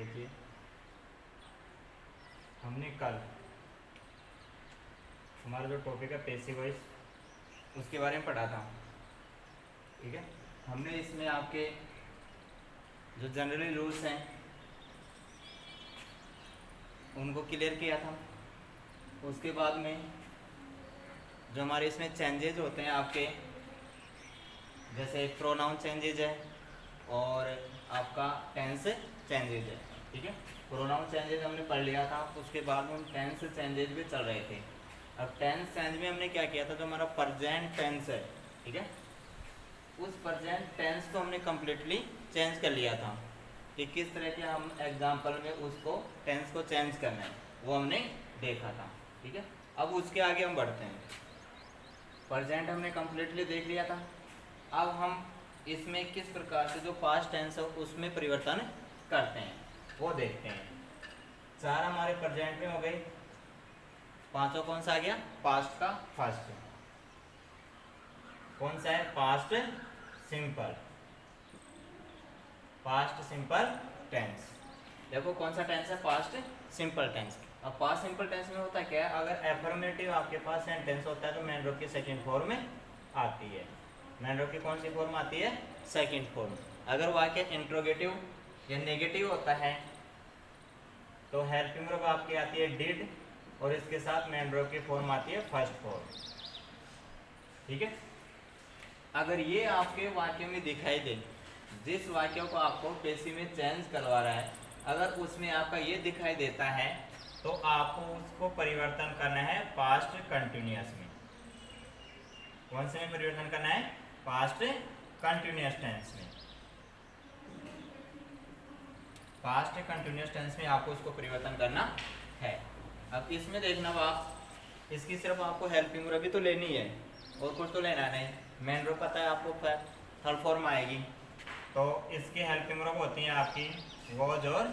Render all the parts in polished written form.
देखिए हमने कल हमारा जो टॉपिक है पैसिव वॉइस उसके बारे में पढ़ा था। ठीक है, हमने इसमें आपके जो जनरली रूल्स हैं उनको क्लियर किया था। उसके बाद में जो हमारे इसमें चेंजेज होते हैं आपके, जैसे प्रोनाउन चेंजेज है और आपका टेंस चेंजेज है। ठीक है, प्रोनाउन चेंजेज हमने पढ़ लिया था, उसके बाद में हम टेंस चेंजेज भी चल रहे थे। अब टेंस चेंज में हमने क्या किया था, जो हमारा प्रेजेंट टेंस है, ठीक है, उस प्रेजेंट टेंस को हमने कम्प्लीटली चेंज कर लिया था कि किस तरह के हम एग्जाम्पल में उसको टेंस को चेंज करना है, वो हमने देखा था। ठीक है, अब उसके आगे हम बढ़ते हैं। प्रेजेंट हमने कम्प्लीटली देख लिया था। अब हम इसमें किस प्रकार से जो पास्ट टेंस है उसमें परिवर्तन करते हैं वो देखते हैं। चार हमारे प्रेजेंट में हो गए, पांचों कौन सा आ गया, पास्ट का फर्स्ट कौन सा है, past simple, past simple tense. देखो कौन सा टेंस है, पास्ट सिंपल टेंस। अब पास्ट सिंपल टेंस में होता क्या है, अगर एफर्मेटिव आपके पास सेंटेंस होता है तो मेन वर्ब की सेकंड फॉर्म में आती है। मेन वर्ब की कौन सी फॉर्म आती है, सेकंड फॉर्म। अगर वाक्य इंट्रोगेटिव या नेगेटिव होता है तो हेल्पिंग वर्ब आपकी आती है डिड, और इसके साथ मेन वर्ब की फॉर्म आती है फर्स्ट फॉर्म। ठीक है, अगर ये आपके वाक्य में दिखाई दे, जिस वाक्य को आपको पेशी में चेंज करवा रहा है, अगर उसमें आपका ये दिखाई देता है तो आपको उसको परिवर्तन करना है पास्ट कंटिन्यूअस में। कौन से में परिवर्तन करना है, पास्ट कंटिन्यूअस टेंस में। पास्ट कंटिन्यूअस टेंस में आपको उसको परिवर्तन करना है। अब इसमें देखना आप, इसकी सिर्फ आपको हेल्पिंग वर्ब भी तो लेनी है और कुछ तो लेना नहीं। मेन वर्ब पता है आपको, थर्ड फॉर्म आएगी, तो इसकी हेल्पिंग वर्ब होती है आपकी वॉज और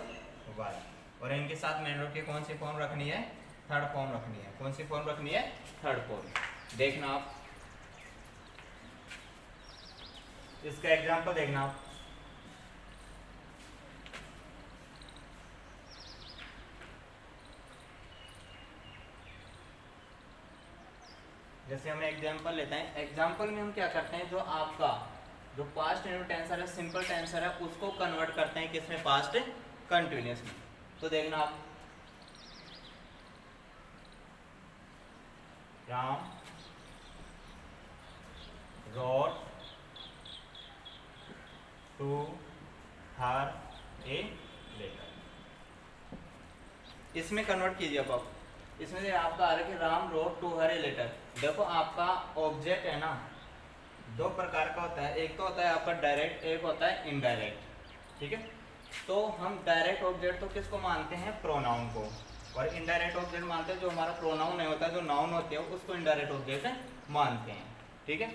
वर, और इनके साथ मेन वर्ब की कौन सी फॉर्म रखनी है, थर्ड फॉर्म रखनी है। कौन सी फॉर्म रखनी है, थर्ड फॉर्म। देखना आप इसका एग्जांपल देखना आप। जैसे हम एग्जांपल लेते हैं, एग्जांपल में हम क्या करते हैं, जो आपका जो पास्ट टेंसर है, सिंपल टेंसर है, उसको कन्वर्ट करते हैं किसमें, पास्ट कंटिन्यूअस में। तो देखना आप, Ram wrote to her a letter, इसमें कन्वर्ट कीजिए। अब आप इसमें आपका आ रहा है कि Ram wrote to her a letter. देखो आपका ऑब्जेक्ट है ना, दो प्रकार का होता है, एक तो होता है आपका डायरेक्ट, एक होता है इनडायरेक्ट। ठीक है, तो हम डायरेक्ट ऑब्जेक्ट तो किसको मानते हैं, प्रोनाउन को, और इनडायरेक्ट ऑब्जेक्ट मानते हैं जो हमारा प्रोनाउन नहीं होता, जो नाउन होते हैं उसको इनडायरेक्ट ऑब्जेक्ट मानते हैं। ठीक है,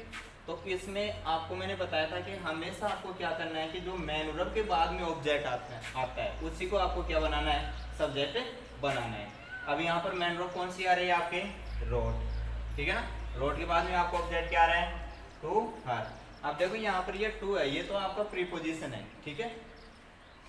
तो इसमें आपको मैंने बताया था कि हमेशा आपको क्या करना है कि जो मेन वर्ब के बाद में ऑब्जेक्ट आता है उसी को आपको क्या बनाना है, सब्जेक्ट बनाना है। अब यहाँ पर मेन वर्ब कौन सी आ रही है आपके, रोट। ठीक है ना, रोट के बाद में आपको ऑब्जेक्ट क्या आ रहा है, टू हर। अब देखो यहाँ पर ये टू है, ये तो आपका प्रीपोजिशन है। ठीक है,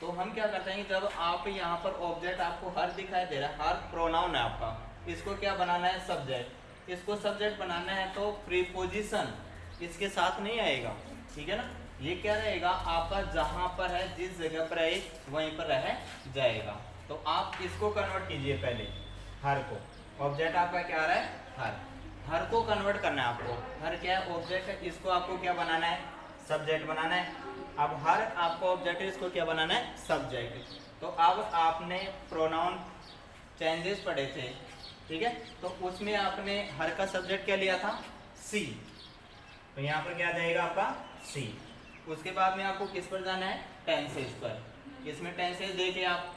तो हम क्या करते हैं कि जब आप यहाँ पर ऑब्जेक्ट आपको हर दिखाई दे रहा है, हर प्रोनाउन है आपका, इसको क्या बनाना है, सब्जेक्ट। इसको सब्जेक्ट बनाना है तो प्रीपोजिशन इसके साथ नहीं आएगा। ठीक है ना, ये क्या रहेगा आपका, जहां पर है, जिस जगह पर है वहीं पर रह जाएगा। तो आप इसको कन्वर्ट कीजिए पहले, हर को। ऑब्जेक्ट आपका क्या आ रहा है, हर। हर को कन्वर्ट करना है आपको। हर क्या है, ऑब्जेक्ट है, इसको आपको क्या बनाना है, सब्जेक्ट बनाना है। अब हर आपको ऑब्जेक्ट है, इसको क्या बनाना है, सब्जेक्ट। तो अब आपने प्रोनाउन चेंजेस पढ़े थे, ठीक है, तो उसमें आपने हर का सब्जेक्ट क्या लिया था, सी। तो यहाँ पर क्या आ जाएगा आपका, सी। उसके बाद में आपको किस पर जाना है, टेंसेज पर। इसमें टेंसेज देखिए आप,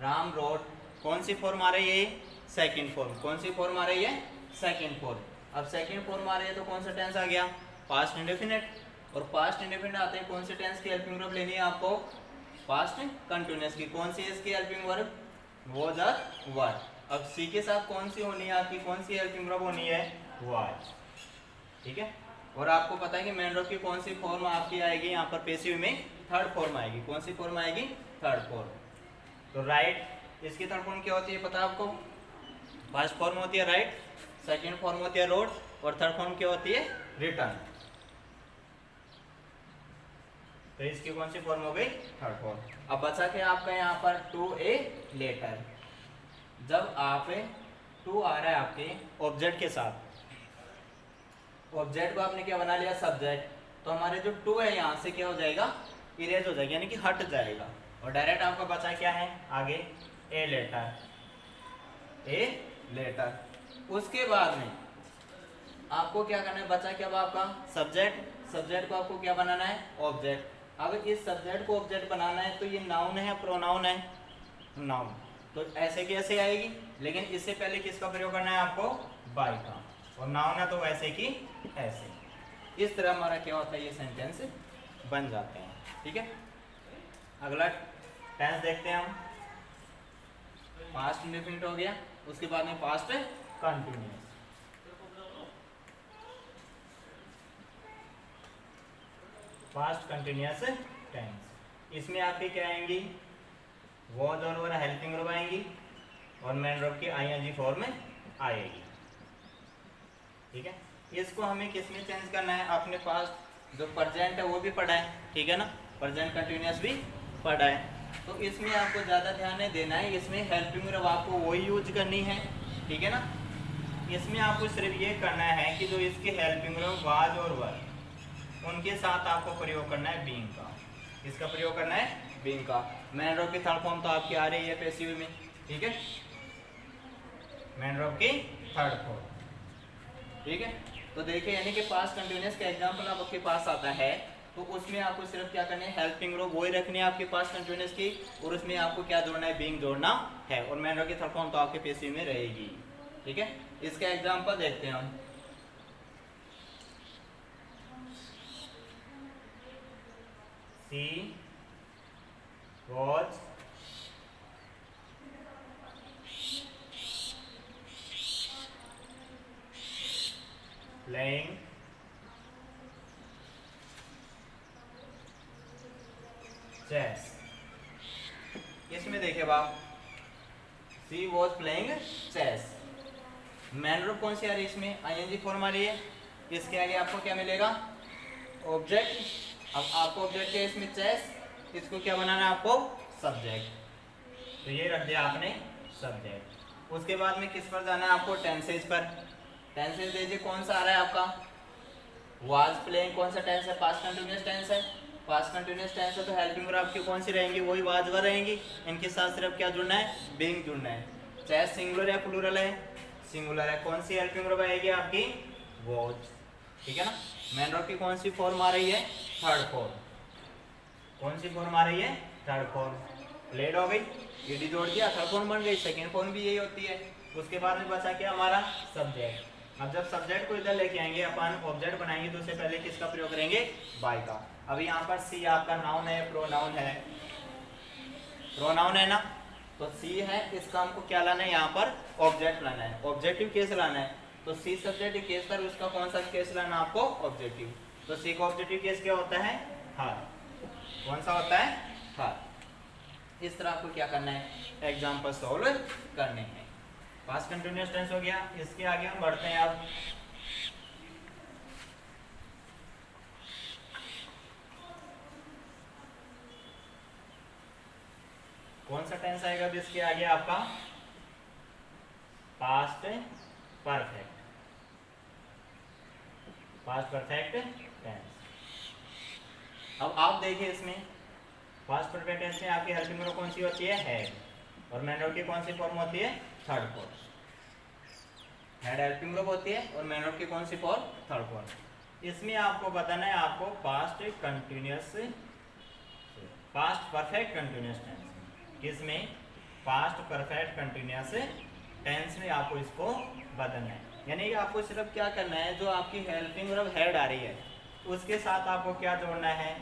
राम रोट, कौन सी फॉर्म आ रही है, सेकंड फॉर्म। कौन सी फॉर्म आ रही है, सेकंड फॉर्म। अब सेकंड फॉर्म आ रही है तो कौन सा टेंस आ गया, पास्ट इंडेफिनिट। और पास्ट इंडेफिनिट आते हैं, कौन से टेंस की हेल्पिंग वर्ब लेनी है आपको, पास्ट कंटिन्यूअस की। कौन सी है इसकी हेल्पिंग वर्ब, वॉज और वर। अब सी के साथ कौन सी होनी है आपकी, कौन सी हेल्पिंग वर्ब होनी है, वाज। ठीक है, और आपको पता है कि मेन वर्ब की कौन सी फॉर्म आपकी आएगी यहाँ पर पेसिव में, थर्ड फॉर्म आएगी। कौन सी फॉर्म आएगी, थर्ड फॉर्म। तो राइट इसकी थर्ड फॉर्म क्या होती है पता है आपको? फर्स्ट फॉर्म होती है राइट, सेकंड फॉर्म होती है रोड, और थर्ड फॉर्म क्या होती है? रिटर्न। तो इसकी कौन सी फॉर्म हो गई? Third form. अब बचा के आपका यहाँ पर टू ए लेटर। जब आप टू आ रहा है आपके ऑब्जेक्ट के साथ, ऑब्जेक्ट को आपने क्या बना लिया? सब्जेक्ट। तो हमारे जो टू है यहाँ से क्या हो जाएगा? इरेज हो जाएगा, यानी कि हट जाएगा, और डायरेक्ट आपका बचा क्या है आगे? A letter, a letter. उसके बाद में आपको क्या करना है? बचा क्या अब आपका? सब्जेक्ट। सब्जेक्ट को आपको क्या बनाना है? ऑब्जेक्ट। अब इस सब्जेक्ट को ऑब्जेक्ट बनाना है तो ये नाउन है प्रोनाउन है? नाउन। तो ऐसे कैसे आएगी? लेकिन इससे पहले किसका प्रयोग करना है आपको? बाय का। और नाउन है तो वैसे की ऐसे। इस तरह हमारा क्या होता है? ये सेंटेंस बन जाते हैं। ठीक है, अगला टेंस देखते हैं हम। पास्ट इंडेफिनिट हो गया, उसके बाद में past continuous. Past continuous tense, इसमें आपकी क्या आएंगी? वॉज और हेल्पिंग वर्ब आएंगी, और मेन वर्ब की आईएनजी फॉर्म में आएगी। ठीक है, इसको हमें किस में चेंज करना है? अपने पास जो प्रेजेंट है वो भी पढ़ा है, ठीक है ना, प्रेजेंट कंटिन्यूअस भी पढ़ा है। तो इसमें आपको ज़्यादा ध्यान नहीं देना है, इसमें हेल्पिंग वर्ब आपको वही यूज करनी है, ठीक है ना। इसमें आपको सिर्फ ये करना है कि जो इसकी हेल्पिंग वर्ब वाज और वर, उनके साथ आपको प्रयोग करना है बीइंग का। इसका प्रयोग करना है बीइंग का। मेन वर्ब की थर्ड फॉर्म तो आपकी आ रही है पैसिव में, ठीक है, मेन वर्ब की थर्ड फॉर्म, ठीक है। तो देखिए, यानी कि पास्ट कंटिन्यूअस का एग्जांपल आपके पास आता है, तो उसमें आपको सिर्फ क्या करना है? हेल्पिंग वर्ब वही रखनी है आपके पास कंटिन्यूअस की, और उसमें आपको क्या जोड़ना है? बीइंग जोड़ना है, और मेन वर्ब की थर्ड फॉर्म तो आपके पैसिव में रहेगी, ठीक है। इसका एग्जांपल देखते हैं हम। She was playing chess। इसमें देखिए बाप, she was playing chess. Main verb कौन सी आ रही है इसमें? आईएनजी फॉर्म आ रही है। इसके आगे आपको क्या मिलेगा? ऑब्जेक्ट। अब आपको ऑब्जेक्ट है इसमें चेस, इसको क्या बनाना है आपको? सब्जेक्ट। तो ये रख दिया आपने सब्जेक्ट। उसके बाद में किस पर जाना है आपको? टेंसेज पर। टेंसेज देखिए कौन सा आ रहा है आपका? वाज प्लेइंग कौन सा टेंस है? पास्ट कंटिन्यूअस टेंस है। पास्ट कंटिन्यूअस टेंस है तो हेल्पिंग वर्ब आपकी कौन सी रहेंगी? वही वाज वर रहेंगी। इनके साथ सिर्फ क्या जुड़ना है? बीइंग जुड़ना है। चेस सिंगुलर या प्लूरल है? सिंगुलर है। कौन सी हेल्पिंग वर्ब आएगी आपकी? वॉज, ठीक है ना। मेन वर्ब की कौन सी फॉर्म आ रही है? Third form. कौन सी फॉर्म आ रही है? Third form. प्लेड हो गई, ईडी जोड़ दिया, थर्ड फॉर्म बन गई। सेकंड फॉर्म भी यही होती है। उसके बाद में बचा क्या हमारा? सब्जेक्ट। अब जब सब्जेक्ट को इधर लेके आएंगे, अपन ऑब्जेक्ट बनाएंगे, तो उससे पहले किसका प्रयोग करेंगे? बाय का। अब यहाँ पर सी आपका नाउन है, प्रोनाउन है, प्रोनाउन है ना, तो सी है, इसका हमको क्या लाना है? यहाँ पर ऑब्जेक्ट लाना है, ऑब्जेक्टिव केस लाना है। तो सी सब्जेक्टिव केस पर उसका कौन सा केस लाना आपको? ऑब्जेक्टिव। तो सी का ऑब्जेक्टिव केस क्या होता है? हर। कौन सा होता है? हर। इस तरह आपको क्या करना है? एग्जाम्पल सॉल्व करने हैं। पास्ट कंटिन्यूअस टेंस हो गया। इसके आगे हम बढ़ते हैं। अब कौन सा टेंस आएगा अब इसके आगे आपका? Past perfect. Past perfect tense. अब आप देखिए, इसमें पास्ट परफेक्ट टेंस में आपकी हेल्पिंग वर्ब कौन सी होती है? हैड। और मेन वर्ब की कौन सी फॉर्म होती है? Third form. Had helping verb होती है, और मेन वर्ब की कौन सी फॉर्म? Third form. इसमें आपको बताना है आपको past continuous, past perfect continuous tense. किसमें? पास्ट परफेक्ट कंटिन्यूअस टेंस में आपको इसको बदलना है। यानी कि आपको सिर्फ क्या करना है? जो आपकी हेल्पिंग वर्ब हैड आ रही है, उसके साथ आपको क्या जोड़ना है?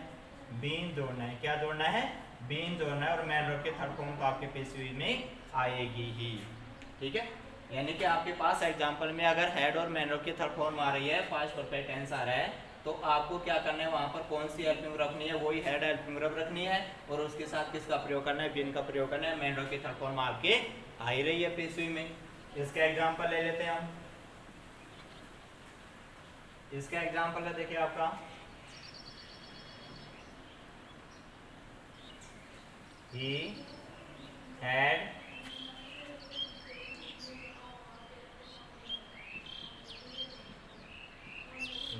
बीन जोड़ना है। क्या जोड़ना है? बीन जोड़ना है। और मेन वर्ब के थर्ड फॉर्म तो आपके पैसिव में आएगी ही, ठीक है। यानी कि आपके पास एग्जांपल में अगर हेड और मेन वर्ब की थर्ड फॉर्म आ रही है, पास्ट परफेक्ट टेंस आ रहा है, तो आपको क्या करना है, वहाँ पर कौन सी हेल्पिंग वर्ब रखनी है, वही हेड हेल्पिंग वर्ब रखनी है, और उसके साथ किसका प्रयोग करना है, बीन का प्रयोग करना है। मेन वर्ब की थर्ड फॉर्म आपके आ ही रही है पीएसयू में। इसका एग्जाम्पल ले लेते हैं हम। इसका एग्जाम्पल है, देखिए आपका he had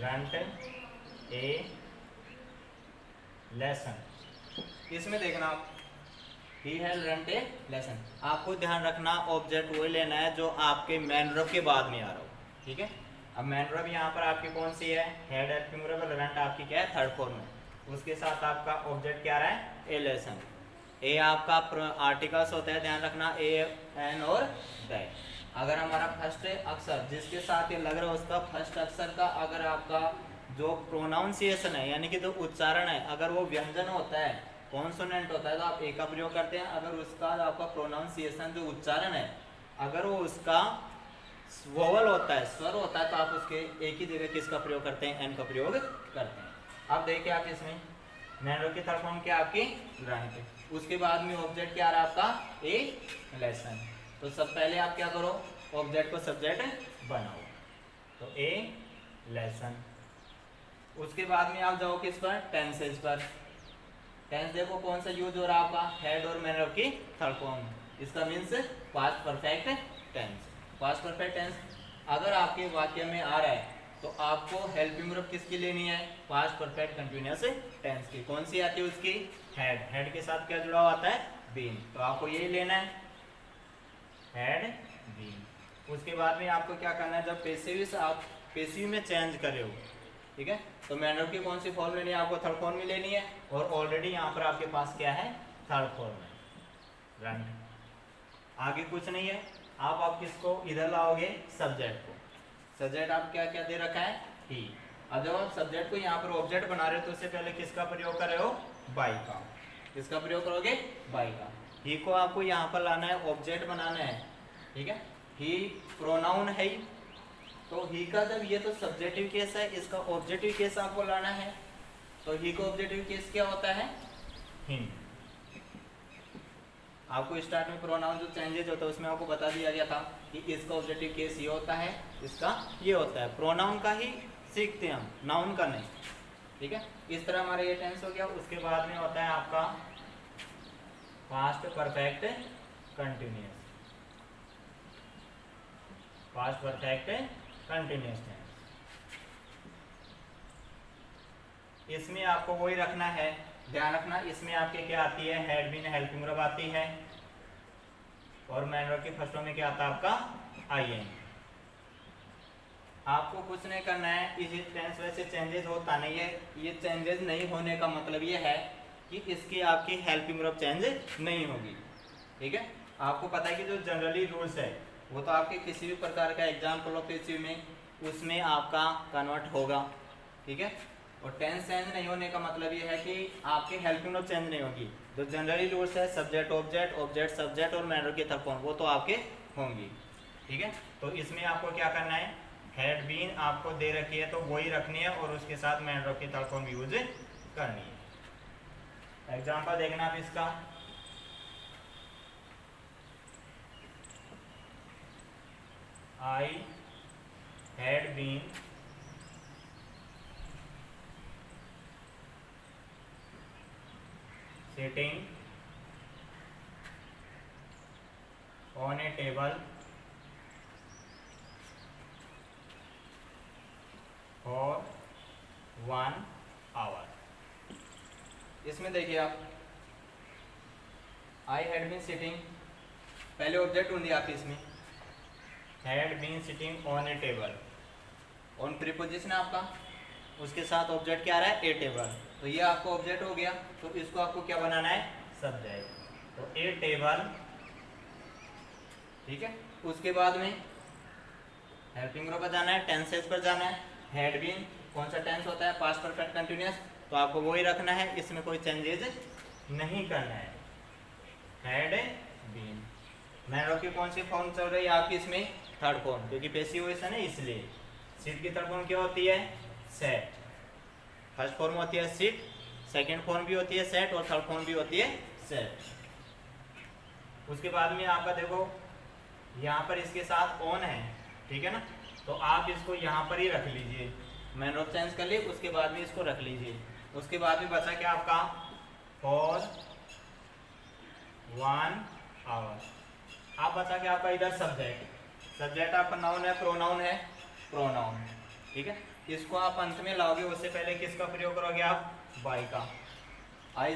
learnt a lesson। इसमें देखना आप, he had learnt a lesson, आपको ध्यान रखना ऑब्जेक्ट वही लेना है जो आपके मैन वर्ब के बाद में आ रहा हो, ठीक है। अब मैन वर्ब यहाँ पर आपकी कौन सी है, हेड हेल्पिंग वर्ब, लेंट आपकी क्या है, थर्ड फॉर्म में। उसके साथ आपका ऑब्जेक्ट क्या रहा है, ए लेसन। ए आपका आर्टिकल्स होता है, ध्यान रखना, ए एन और दैट। अगर हमारा फर्स्ट अक्षर जिसके साथ ये लग रहा है उसका फर्स्ट अक्षर का अगर आपका जो प्रोनाउंसिएशन है यानी कि जो उच्चारण है अगर वो व्यंजन होता है, कॉन्सोनेंट होता है, तो आप ए का प्रयोग करते हैं। अगर उसका आपका प्रोनाउंसिएशन जो उच्चारण है अगर वो उसका वोवल होता है, स्वर होता है, तो आप उसके एक ही जगह किसका प्रयोग करते हैं, एन का प्रयोग करते हैं। अब देखिए आप इसमें मैन वर्ब की थर्ड फॉर्म क्या आपकी ग्रांट, उसके बाद में ऑब्जेक्ट क्या आ रहा है आपका, ए लेसन। तो सब पहले आप क्या करो, ऑब्जेक्ट को सब्जेक्ट बनाओ, तो ए लेसन। उसके बाद में आप जाओ किस पर, टेंसेज पर। टेंस देखो कौन सा यूज हो रहा है आपका, हेड और मैन वर्ब की थर्ड फॉर्म, इसका means past perfect tense. Past perfect tense अगर आपके वाक्य में आ रहा है तो आपको हेल्पिंग वर्ब किसकी लेनी है, पास्ट परफेक्ट कंटिन्यूअस टेंस की। कौन सी आती है उसकी, हेड। हेड के साथ क्या जुड़ा हुआ आता है, बीन, तो आपको यही लेना है, हेड बीन। उसके बाद में आपको क्या करना है, जब पेसिव से आप पेसिव में चेंज करे हो, ठीक है, तो मैन वर्ब की कौन सी फॉर्म लेनी है, आपको थर्ड फॉर्म में लेनी है, और ऑलरेडी यहाँ पर आपके पास क्या है, थर्ड फॉर्म है, रन। आगे कुछ नहीं है, आप किसको इधर लाओगे, सब्जेक्ट को। सब्जेक्ट आप क्या क्या दे रखा है, ही। अब जब आप सब्जेक्ट को यहाँ पर ऑब्जेक्ट बना रहे हो तो उससे पहले किसका प्रयोग कर रहे हो, बाई का। किसका प्रयोग करोगे, बाई का। ही को आपको यहाँ पर लाना है, ऑब्जेक्ट बनाना है, ठीक है। ही प्रोनाउन है, तो ही का जब ये तो सब्जेक्टिव केस है, इसका ऑब्जेक्टिव केस आपको लाना है। तो ही को ऑब्जेक्टिव केस क्या होता है, हिम। आपको स्टार्ट में प्रोनाउन जो चेंजेज होता है उसमें आपको बता दिया गया था कि इसका ऑब्जेक्टिव केस ये होता है, इसका ये होता है। प्रोनाउन का ही सीखते हैं हम, नाउन का नहीं, ठीक है। इस तरह हमारा ये टेंस हो गया। उसके बाद में होता है आपका past perfect continuous. Past perfect continuous tense, इसमें आपको वही रखना है, ध्यान रखना, इसमें आपके क्या आती है, हेड बीन हेल्पिंग वर्ब आती है, और मैन वर्ब की फर्स्ट में क्या आता है आपका, आईएन। आपको कुछ नहीं करना है, इस टेंस वैसे चेंजेस होता नहीं है। ये चेंजेस नहीं होने का मतलब ये है कि इसकी आपकी हेल्पिंग वर्ब चेंज नहीं होगी, ठीक है। आपको पता है कि जो जनरली रूल्स है वो तो आपके किसी भी प्रकार का एग्जाम्पल ऑफ पेसिव में उसमें आपका कन्वर्ट होगा, ठीक है। और टेंस चेंज नहीं होने का मतलब ये है कि आपकी हेल्पिंग वर्ब चेंज नहीं होगी। जो जनरली रूल्स है, सब्जेक्ट ऑब्जेक्ट, ऑब्जेक्ट सब्जेक्ट और मैन वर्ब की थर्ड फॉर्म, वो तो आपके होंगी, ठीक है। तो इसमें आपको क्या करना है, हेड बीन आपको दे रखी है तो वही रखनी है, और उसके साथ मैन वर्ब की थर्ड फॉर्म यूज करनी है। एग्जाम्पल देखना आप इसका, I had been sitting on a table for 1 hour। इसमें देखिए आप, आई हैड बीन सिटिंग, पहले ऑब्जेक्ट ढूंढिए आप इसमें, had been sitting on a table, on preposition आपका, उसके साथ ऑब्जेक्ट क्या आ रहा है, ए टेबल, तो ये आपको ऑब्जेक्ट हो गया। तो इसको आपको क्या बनाना है, सब्जेक्ट, तो ए टेबल, ठीक है। उसके बाद में हेल्पिंग वर्ब पर जाना है, टेंसेस पर जाना है। हैड बीन कौन सा टेंस होता है, पास्ट परफेक्ट कंटिन्यूअस, तो आपको वही रखना है, इसमें कोई चेंजेस नहीं करना है, हैड बीन। मैन वर्ब की कौन सी फॉर्म चल रही है आपकी इसमें, थर्ड फॉर्म, क्योंकि पैसिव वॉइस है ना, इसलिए। सिट की थर्ड फॉर्म क्या होती है, सेट, फर्स्ट फॉर्म होती है सिट, सेकंड फॉर्म भी होती है सेट और थर्ड फॉर्म भी होती है सेट। उसके बाद में आपका देखो यहाँ पर इसके साथ ऑन है, ठीक है ना, तो आप इसको यहाँ पर ही रख लीजिए, मैन वर्ब चेंज कर लिए, उसके बाद में इसको रख लीजिए। उसके बाद में बचा क्या आपका फॉर 1 आवर। आप बचा के आपका इधर सब्जेक्ट, सब्जेक्ट आपका नाउन है प्रोनाउन है, प्रोनाउन, ठीक है। इसको आप अंत में लाओगे, उससे पहले किसका प्रयोग करोगे आप, बाय का। आई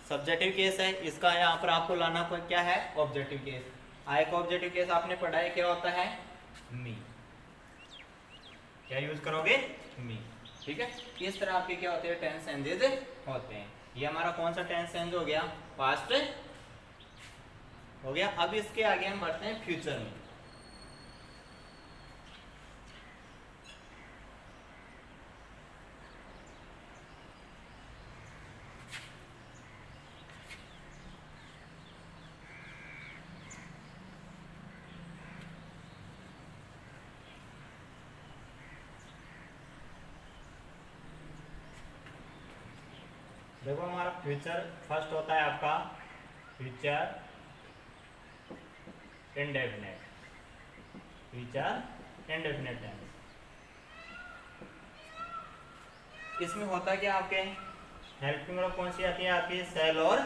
सब्जेक्टिव केस है, इसका यहाँ पर आपको लाना क्या है, ऑब्जेक्टिव केस। आई का ऑब्जेक्टिव केस आपने पढ़ा है, क्या होता है, मी। क्या यूज करोगे, मी, ठीक है। इस तरह आपके क्या होते हैं, टेंस चेंजेज होते हैं। ये हमारा कौन सा टेंस चेंज हो गया, पास्ट हो गया। अब इसके आगे हम बढ़ते हैं फ्यूचर में। देखो हमारा फ्यूचर फर्स्ट होता है आपका future indefinite, future indefinite tense. इसमें होता क्या आपके, हेल्पिंग वर्ब कौन सी आती है आपकी, शैल और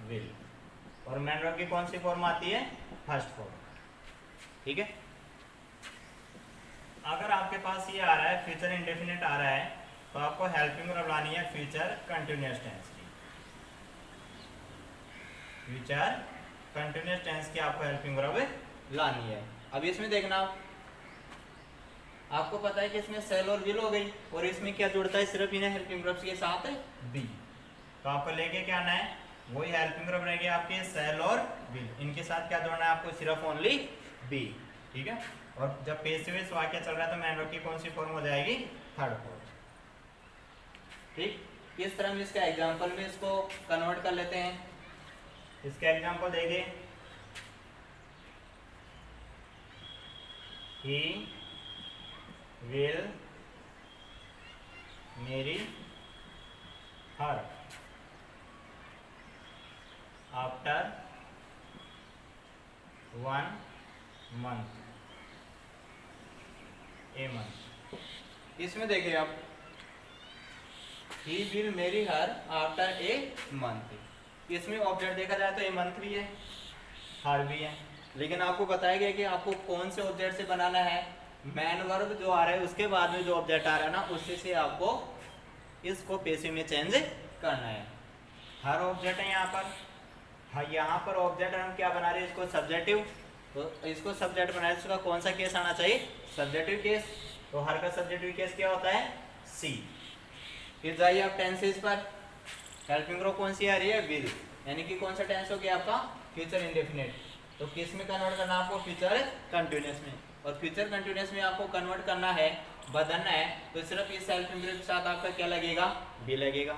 विल, और मेन वर्ब की कौन सी फॉर्म आती है, फर्स्ट फॉर्म, ठीक है। अगर आपके पास ये आ रहा है फ्यूचर इंडेफिनिट आ रहा है, तो आपको हेल्पिंग वर्ब लानी है फ्यूचर कंटिन्यूअस टेंस की, फ्यूचर कंटिन्यूअस टेंस की आपको हेल्पिंग वर्ब लानी है। अब इसमें देखना, आपको पता है कि इसमें सेल और विल हो गई, और इसमें क्या जुड़ता है, सिर्फ इन्हें हेल्पिंग वर्ब्स के साथ बी। तो आपको लेके क्या आना है, वही हेल्पिंग वर्ब रहेगी आपके सेल और विल, इनके साथ क्या जोड़ना है आपको, सिर्फ ओनली बी, ठीक है। और जब पेसिव वाक्य चल रहा है तो मेन वर्ब की कौन सी फॉर्म हो जाएगी, थर्ड फॉर्म, ठीक। इस तरह हम इसका एग्जांपल में इसको कन्वर्ट कर लेते हैं। इसका एग्जांपल देंगे, he will marry her after 1 month, a month. इसमें देखिए आप, he will marry her after a month, इसमें ऑब्जेक्ट देखा जाए तो ए मंथ भी है, हर भी है, लेकिन आपको बताया गया कि आपको कौन से ऑब्जेक्ट से बनाना है, मैन वर्ब जो आ रहा है उसके बाद में जो ऑब्जेक्ट आ रहा है ना, उससे से आपको इसको पेसिव में चेंज करना है। हर ऑब्जेक्ट है यहाँ पर, हाँ यहाँ पर ऑब्जेक्ट हम क्या बना रहे हैं, इसको सब्जेक्टिव, तो इसको सब्जेक्ट बनाए, इसका कौन सा केस आना चाहिए, सब्जेक्टिव केस। तो हर का सब्जेक्टिव केस क्या होता है, सी। फिर जाइए आप टेंसेस पर, हेल्पिंग वर्ब कौन सी आ रही है, विल, यानी कि कौन सा टेंस हो गया आपका, फ्यूचर इंडेफिनिट। तो किस में कन्वर्ट करना है आपको, फ्यूचर कंटिन्यूअस में। और फ्यूचर कंटिन्यूअस में आपको कन्वर्ट करना है, बदलना है, तो सिर्फ इस हेल्पिंग वर्ब के साथ आपका क्या लगेगा, बी लगेगा।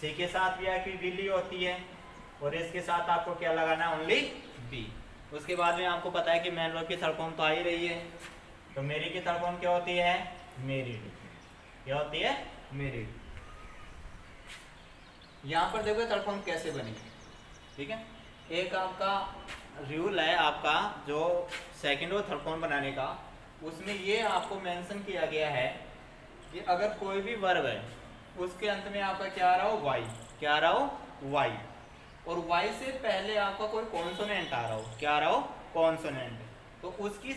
सी के साथ भी आपकी विल ही होती है, और इसके साथ आपको क्या लगाना है, ओनली बी। उसके बाद में आपको पता है कि मेन वर्ब की थर्ड फॉर्म तो आ ही रही है, तो मेरी की थर्ड फॉर्म क्या होती है, मेरीड, क्या होती है, मेरीड। यहाँ पर देखो थर्ड फॉर्म कैसे बनी, ठीक है। एक आपका रूल है आपका जो सेकंड और थर्ड फॉर्म बनाने का, उसमें ये आपको मेंशन किया गया है कि अगर कोई भी वर्ब है उसके अंत में आपका क्या आ रहा हो, वाई, क्या आ रहा हो, वाई, और वाई से पहले आपका कोई कॉन्सोनेंट आ रहा हो, क्या आ रहा हो, कॉन्सोनेंट, तो उसकी